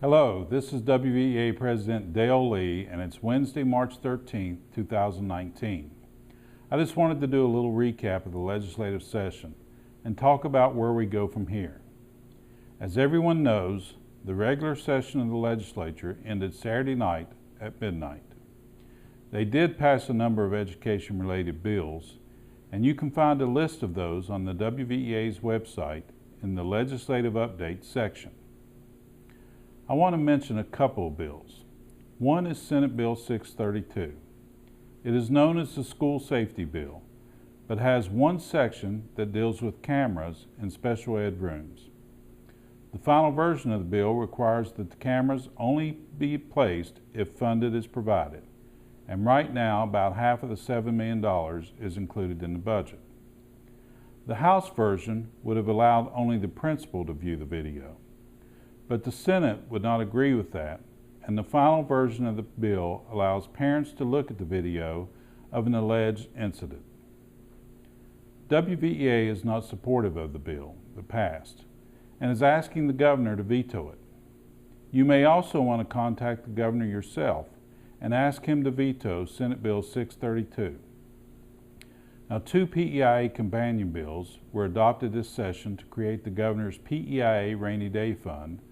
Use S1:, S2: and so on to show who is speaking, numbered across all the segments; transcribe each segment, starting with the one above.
S1: Hello, this is WVEA President Dale Lee, and it's Wednesday, March 13th, 2019. I just wanted to do a little recap of the legislative session and talk about where we go from here. As everyone knows, the regular session of the legislature ended Saturday night at midnight. They did pass a number of education-related bills, and you can find a list of those on the WVEA's website in the Legislative Update section. I want to mention a couple of bills. One is Senate Bill 632. It is known as the School Safety Bill, but has one section that deals with cameras in special ed rooms. The final version of the bill requires that the cameras only be placed if funded is provided, and right now about half of the $7 million is included in the budget. The House version would have allowed only the principal to view the video, but the Senate would not agree with that, and the final version of the bill allows parents to look at the video of an alleged incident. WVEA is not supportive of the bill that passed and is asking the governor to veto it. You may also want to contact the governor yourself and ask him to veto Senate Bill 632. Now, two PEIA companion bills were adopted this session to create the governor's PEIA Rainy Day Fund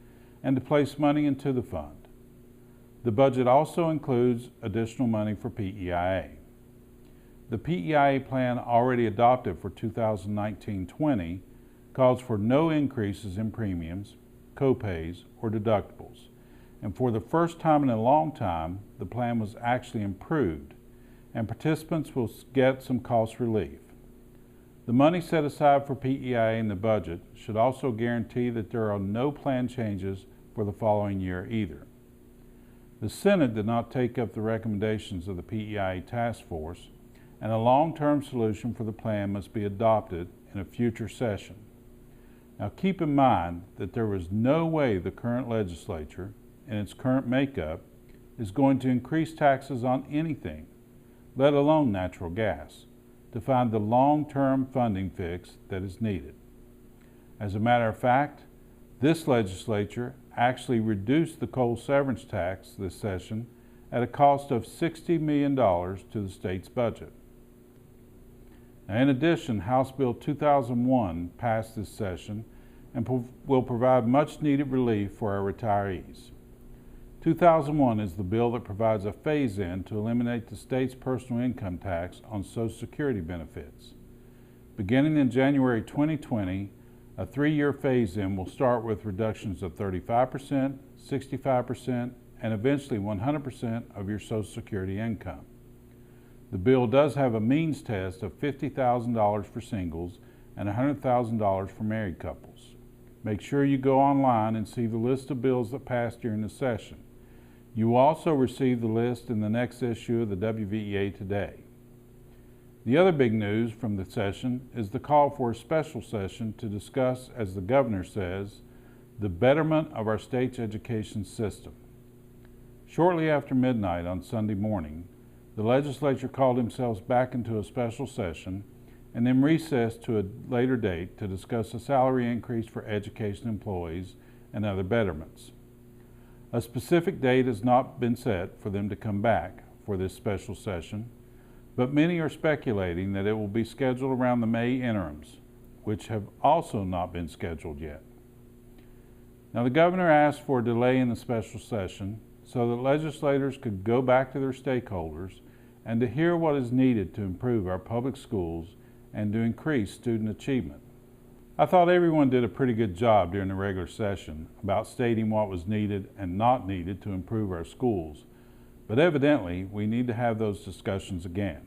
S1: and to place money into the fund. The budget also includes additional money for PEIA. The PEIA plan already adopted for 2019-20 calls for no increases in premiums, co-pays, or deductibles. And for the first time in a long time, the plan was actually improved, and participants will get some cost relief. The money set aside for PEIA in the budget should also guarantee that there are no plan changes for the following year either. The Senate did not take up the recommendations of the PEIA task force, and a long-term solution for the plan must be adopted in a future session. Now keep in mind that there was no way the current legislature, in its current makeup, is going to increase taxes on anything, let alone natural gas, to find the long-term funding fix that is needed. As a matter of fact, this legislature actually reduced the coal severance tax this session at a cost of $60 million to the state's budget. Now, in addition, House Bill 2001 passed this session and will provide much needed relief for our retirees. 2001 is the bill that provides a phase-in to eliminate the state's personal income tax on Social Security benefits. Beginning in January 2020, a 3-year phase-in will start with reductions of 35%, 65%, and eventually 100% of your Social Security income. The bill does have a means test of $50,000 for singles and $100,000 for married couples. Make sure you go online and see the list of bills that passed during the session. You will also receive the list in the next issue of the WVEA Today. The other big news from the session is the call for a special session to discuss, as the governor says, the betterment of our state's education system. Shortly after midnight on Sunday morning, the legislature called themselves back into a special session and then recessed to a later date to discuss a salary increase for education employees and other betterments. A specific date has not been set for them to come back for this special session, but many are speculating that it will be scheduled around the May interims, which have also not been scheduled yet. Now, the governor asked for a delay in the special session so that legislators could go back to their stakeholders and to hear what is needed to improve our public schools and to increase student achievement. I thought everyone did a pretty good job during the regular session about stating what was needed and not needed to improve our schools, but evidently we need to have those discussions again.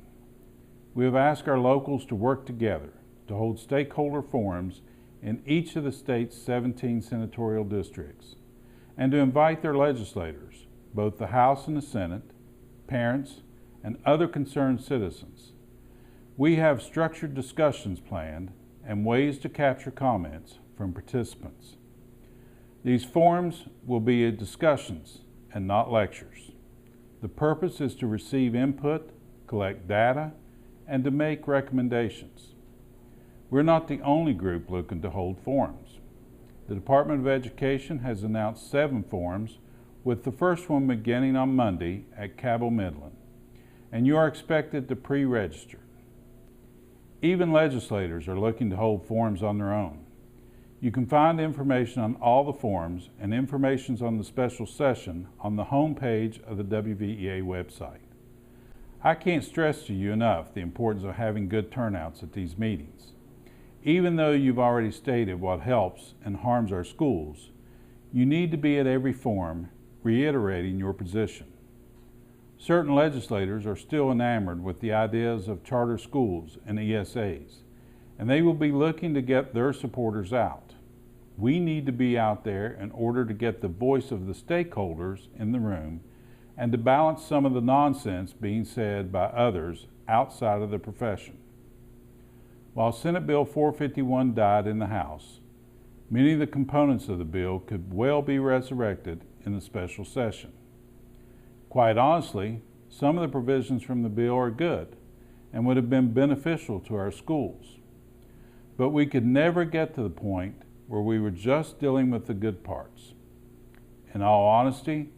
S1: We have asked our locals to work together to hold stakeholder forums in each of the state's 17 senatorial districts and to invite their legislators, both the House and the Senate, parents, and other concerned citizens. We have structured discussions planned and ways to capture comments from participants. These forums will be discussions and not lectures. The purpose is to receive input, collect data, and to make recommendations. We're not the only group looking to hold forums. The Department of Education has announced 7 forums, with the first one beginning on Monday at Cabell Midland, and you are expected to pre-register. Even legislators are looking to hold forums on their own. You can find information on all the forums and information on the special session on the home page of the WVEA website. I can't stress to you enough the importance of having good turnouts at these meetings. Even though you've already stated what helps and harms our schools, you need to be at every forum reiterating your position. Certain legislators are still enamored with the ideas of charter schools and ESAs, and they will be looking to get their supporters out. We need to be out there in order to get the voice of the stakeholders in the room and to balance some of the nonsense being said by others outside of the profession. While Senate Bill 451 died in the House, many of the components of the bill could well be resurrected in the special session. Quite honestly, some of the provisions from the bill are good and would have been beneficial to our schools. But we could never get to the point where we were just dealing with the good parts. In all honesty,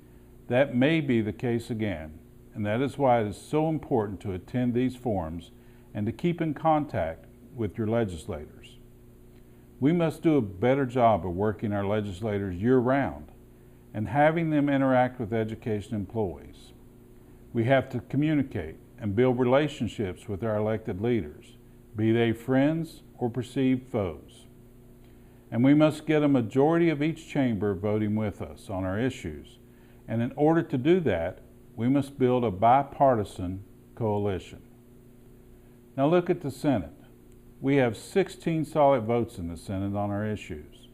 S1: that may be the case again, and that is why it is so important to attend these forums and to keep in contact with your legislators. We must do a better job of working our legislators year-round and having them interact with education employees. We have to communicate and build relationships with our elected leaders, be they friends or perceived foes. And we must get a majority of each chamber voting with us on our issues. And in order to do that, we must build a bipartisan coalition. Now look at the Senate. We have 16 solid votes in the Senate on our issues.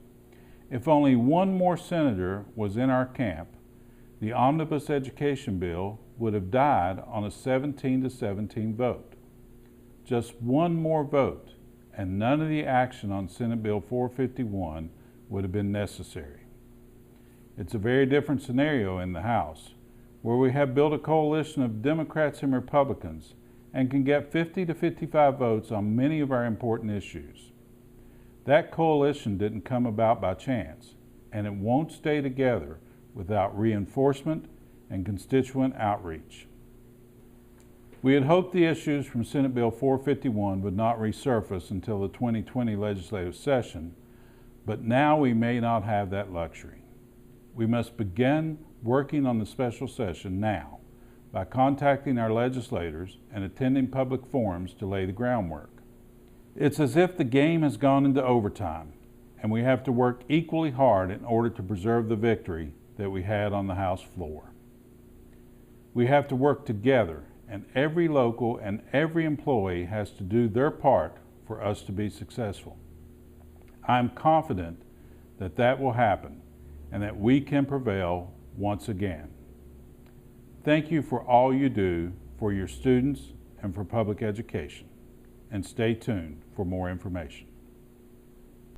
S1: If only one more senator was in our camp, the omnibus education bill would have died on a 17-17 vote. Just one more vote, and none of the action on Senate Bill 451 would have been necessary. It's a very different scenario in the House, where we have built a coalition of Democrats and Republicans and can get 50 to 55 votes on many of our important issues. That coalition didn't come about by chance, and it won't stay together without reinforcement and constituent outreach. We had hoped the issues from Senate Bill 451 would not resurface until the 2020 legislative session, but now we may not have that luxury. We must begin working on the special session now by contacting our legislators and attending public forums to lay the groundwork. It's as if the game has gone into overtime, and we have to work equally hard in order to preserve the victory that we had on the House floor. We have to work together, and every local and every employee has to do their part for us to be successful. I'm confident that that will happen and that we can prevail once again. Thank you for all you do for your students and for public education, and stay tuned for more information.